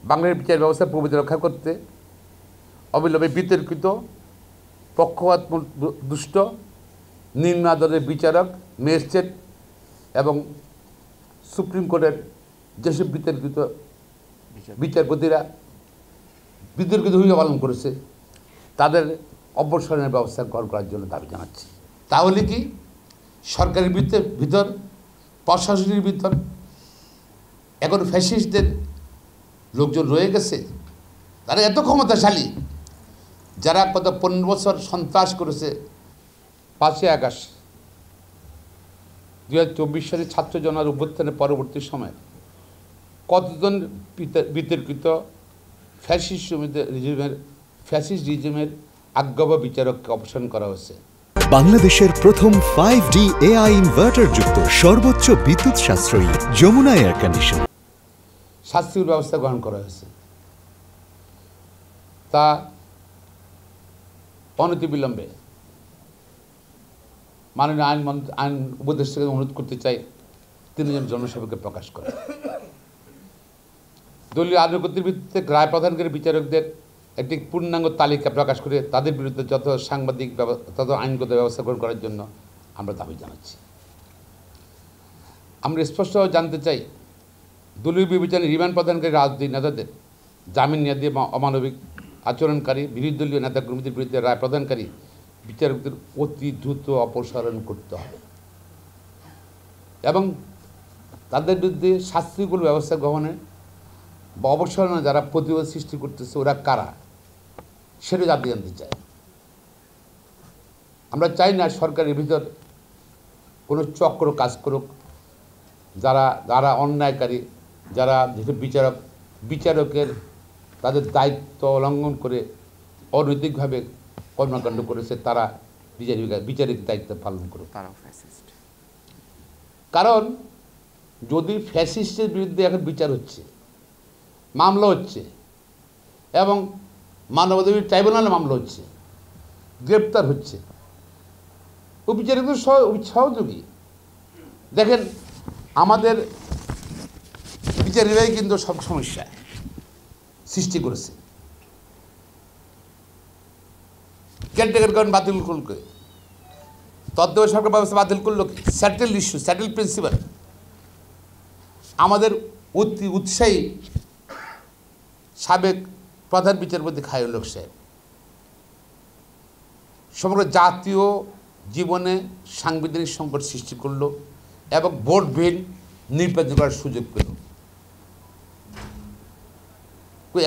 বাংলার বিচার ব্যবস্থার প্রভৃতি রক্ষা করতে অবিলম্বে বিতর্কিত পক্ষপাত দুষ্ট নিম্ন আদালতের বিচারক, ম্যাজিস্ট্রেট এবং সুপ্রিম কোর্টের যেসব বিতর্কিত বিচারপতিরা বিতর্কিত ভূমিকা পালন করেছে তাদের অবসরের ব্যবস্থা গ্রহণ করার জন্য দাবি জানাচ্ছি। তাহলে কি সরকারের ভিতর প্রশাসনের ভিতর এখন ফ্যাসিস্টদের লোকজন রয়ে গেছে? তারা এত ক্ষমতাশালী, যারা গত 15 বছর সন্ত্রাস করেছে। 5ই আগস্ট 2024 সালে ছাত্র জনতার অভ্যুত্থানের পরবর্তী সময়ে কতজন বিতর্কিত ফ্যাসিস্ট রিজিমের আজ্ঞাবহ বিচারককে অপসারণ করা হয়েছে। বাংলাদেশের প্রথম 5D AI ইনভার্টার যুক্ত সর্বোচ্চ বিদ্যুৎ সাশ্রয়ী যমুনা এয়ার কন্ডিশন শাস্তির ব্যবস্থা গ্রহণ করা হয়েছে। তা অনতিবিলম্বে মাননীয় আইন উপদেষ্টাকে অনুরোধ করতে চাই তিনি যেন জনসভাকে প্রকাশ করেন। দলীয় আনুগত্যের ভিত্তিতে রায় প্রদানকারী বিচারকদের একটি পূর্ণাঙ্গ তালিকা প্রকাশ করে তাদের বিরুদ্ধে যত সাংবাদিক তত আইনগত ব্যবস্থা গ্রহণ করার জন্য আমরা দাবি জানাচ্ছি। আমরা স্পষ্টভাবে জানতে চাই দলীয় বিবেচনায় রিমান্ড প্রদানকারী রাজনৈতিক নেতাদের জামিন নিয়ে দিয়ে অমানবিক আচরণকারী বিরোধী দলীয় নেতাকর্মীদের বিরুদ্ধে রায় প্রদানকারী বিচারকদের অতি দ্রুত অপসারণ করতে হবে এবং তাদের বিরুদ্ধে শাস্তিগুলো ব্যবস্থা গ্রহণে বা অবসরণে যারা প্রতিবাদ সৃষ্টি করতেছে ওরা কারা সেটা জানতে চাই। আমরা চাই না সরকারের ভিতর কোনো চক্র কাজ করুক, যারা অন্যায়কারী, যারা যেসব বিচারকের তাদের দায়িত্ব লঙ্ঘন করে অনৈতিকভাবে কর্মকাণ্ড করেছে তারা বিচারিক দায়িত্ব পালন করুক। কারণ যদি ফ্যাসিস্টের বিরুদ্ধে এখন বিচার হচ্ছে, মামলা হচ্ছে এবং মানবাধিকার ট্রাইব্যুনালে মামলা হচ্ছে, গ্রেপ্তার হচ্ছে, ও বিচারকদের সহযোগী। দেখেন আমাদের বিচারীরাই কিন্তু সব সমস্যা সৃষ্টি করেছে। কেয়ারটেকার গভর্নমেন্ট বাতিল করল, তত্ত্বাবধায়ক সরকার ব্যবস্থা বাতিল করলো, স্যাটেল ইস্যু, স্যাটেল প্রিন্সিপাল। আমাদের অতি উৎসাহী সাবেক প্রধান বিচারপতি খায়রুল হক সাহেব সমগ্র জাতীয় জীবনে সাংবিধানিক সংকট সৃষ্টি করলো এবং ভোটবিহীন নির্বাচন করার সুযোগ পেল।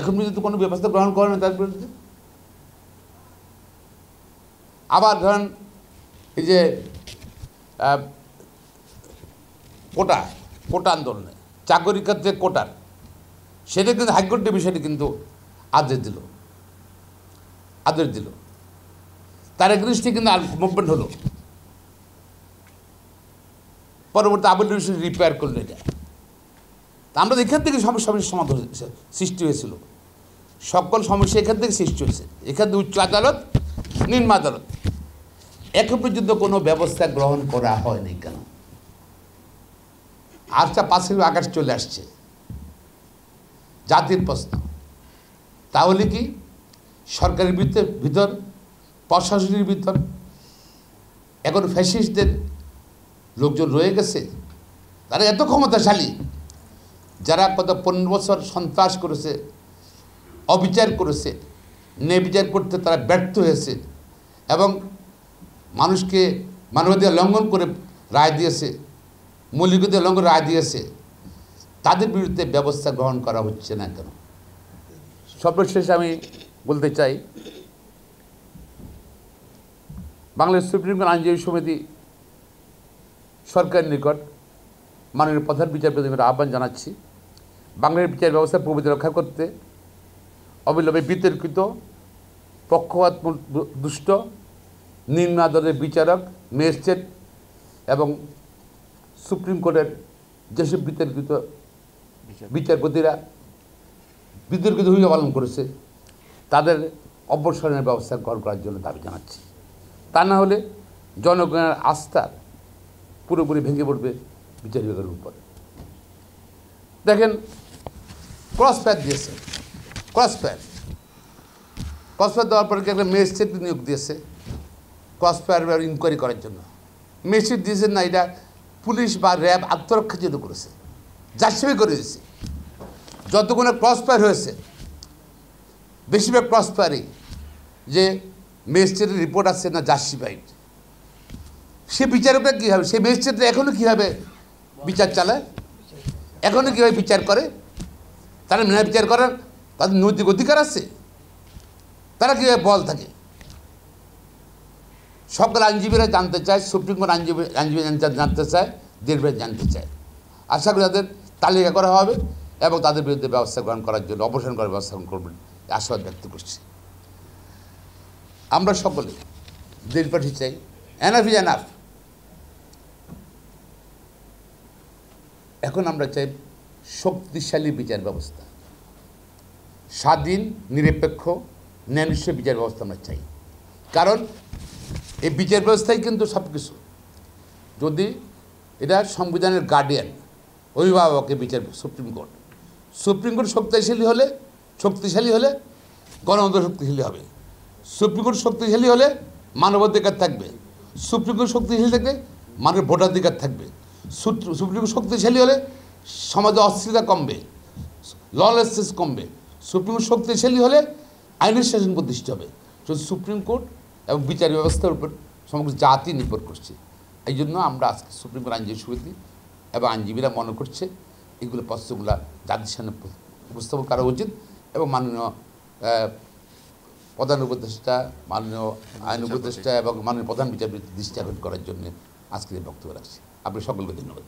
এখন পর্যন্ত কোনো ব্যবস্থা গ্রহণ করে না তার বিরুদ্ধে। আবার ধরেন এই যে কোটা আন্দোলনে চাকরি ক্ষেত্রে কোটার সেটা কিন্তু হাইকোর্টের বিষয়টি কিন্তু আদেশ দিল তার এগেনস্টে কিন্তু মুভমেন্ট হলো, পরবর্তী আপিল ডিভিশন রিপেয়ার করলো এটা। তা আমরা এখান থেকে সমস্যার সমাধান সৃষ্টি হয়েছিল, সকল সমস্যা এখান থেকে সৃষ্টি হয়েছে। এখান থেকে উচ্চ আদালত, নিম্ন আদালত, এখন পর্যন্ত কোনো ব্যবস্থা গ্রহণ করা হয়নি কেন? আজটা 5ই আগস্ট চলে আসছে, জাতির প্রশ্ন। তাহলে কি সরকারের ভিতর প্রশাসনের ভিতর এখন ফ্যাসিস্টদের লোকজন রয়ে গেছে? তারা এত ক্ষমতাশালী, যারা গত 15 বছর সন্ত্রাস করেছে, অবিচার করেছে, ন্যায় বিচার করতে তারা ব্যর্থ হয়েছে এবং মানুষকে মানবাধিকার লঙ্ঘন করে রায় দিয়েছে, মৌলিকতার লঙ্ঘন রায় দিয়েছে, তাদের বিরুদ্ধে ব্যবস্থা গ্রহণ করা হচ্ছে না কেন? সর্বশেষ আমি বলতে চাই বাংলাদেশ সুপ্রিম কোর্ট আইনজীবী সমিতি সরকারের নিকট মাননীয় প্রধান বিচারপতির আহ্বান জানাচ্ছি বাংলার বিচার ব্যবস্থার প্রভৃতি রক্ষা করতে অবিলম্বে বিতর্কিত পক্ষপাত দুষ্ট নিম্ন আদালতের বিচারক, ম্যাজিস্ট্রেট এবং সুপ্রিম কোর্টের যেসব বিতর্কিত বিচারপতিরা বিতর্কিত ভূমিকা পালন করেছে তাদের অবসরের ব্যবস্থা গ্রহণ করার জন্য দাবি জানাচ্ছি। তা না হলে জনগণের আস্থা পুরোপুরি ভেঙে পড়বে বিচার বিভাগের উপরে। দেখেন ক্রস ফায়ার দিয়েছে ক্রসফায়ার দেওয়ার পরে কি একটা ম্যাজিস্ট্রেট নিয়োগ দিয়েছে ক্রসফায়ার ইনকোয়ারি করার জন্য। ম্যাজিস্ট্রেট দিয়েছেন না, এটা পুলিশ বা র্যাব আত্মরক্ষার জন্য করেছে, যার করে দিয়েছে। যতগুলো ক্রসফায়ার হয়েছে বেশিরভাগ ক্রসফায়ারই যে ম্যাজিস্ট্রেটের রিপোর্ট আছে না জাস্টিফাইড, সে বিচারকরা কী হবে, সেই ম্যাজিস্ট্রেটরা এখনও কীভাবে বিচার চালায়, এখনও কীভাবে বিচার করে, তারা ন্যায় বিচার করার তাদের নৈতিক অধিকার আছে, তারা কীভাবে বল থাকে। সকল আইনজীবীরা জানতে চায়, সুপ্রিম কোর্ট আইনজীবী জানতে চায়, দেশবাসী জানতে চায়। আশা করি তাদের তালিকা করা হবে এবং তাদের বিরুদ্ধে ব্যবস্থা গ্রহণ করার জন্য অপসারণ করার ব্যবস্থা গ্রহণ করবেন আশাবাদ ব্যক্ত করছি। আমরা সকলে দেশবাসী চাই এনাফ ইজ এনাফ। এখন আমরা চাই শক্তিশালী বিচার ব্যবস্থা, স্বাধীন নিরপেক্ষ ন্যায়নিষ্ঠ বিচার ব্যবস্থা আমরা চাই। কারণ এই বিচার ব্যবস্থাই কিন্তু সব কিছু। যদি এটা সংবিধানের গার্ডিয়ান, অভিভাবকের বিচার সুপ্রিম কোর্ট শক্তিশালী হলে গণতন্ত্র শক্তিশালী হবে, সুপ্রিম কোর্ট শক্তিশালী হলে মানবাধিকার থাকবে, সুপ্রিম কোর্ট শক্তিশালী থাকলে মানুষের ভোটাধিকার থাকবে, সুপ্রিম কোর্ট শক্তিশালী হলে সমাজে অস্থিরতা কমবে, ললেসনেস কমবে, সুপ্রিম কোর্ট শক্তিশালী হলে আইনের শাসন প্রতিষ্ঠা হবে। শুধু সুপ্রিম কোর্ট এবং বিচার ব্যবস্থার উপর সমগ্র জাতি নির্ভর করছে। এই জন্য আমরা আজকে সুপ্রিম কোর্ট আইনজীবী সমিতি এবং আইনজীবীরা মনে করছে এগুলো প্রশ্নগুলো জাতির সামনে উপস্থাপন করা উচিত এবং মাননীয় প্রধান উপদেষ্টা, মাননীয় আইন উপদেষ্টা এবং মাননীয় প্রধান বিচারপতি দৃষ্টি আকর্ষণ করার জন্য আজকের বক্তব্য রাখছি। আপনি সকলকে ধন্যবাদ।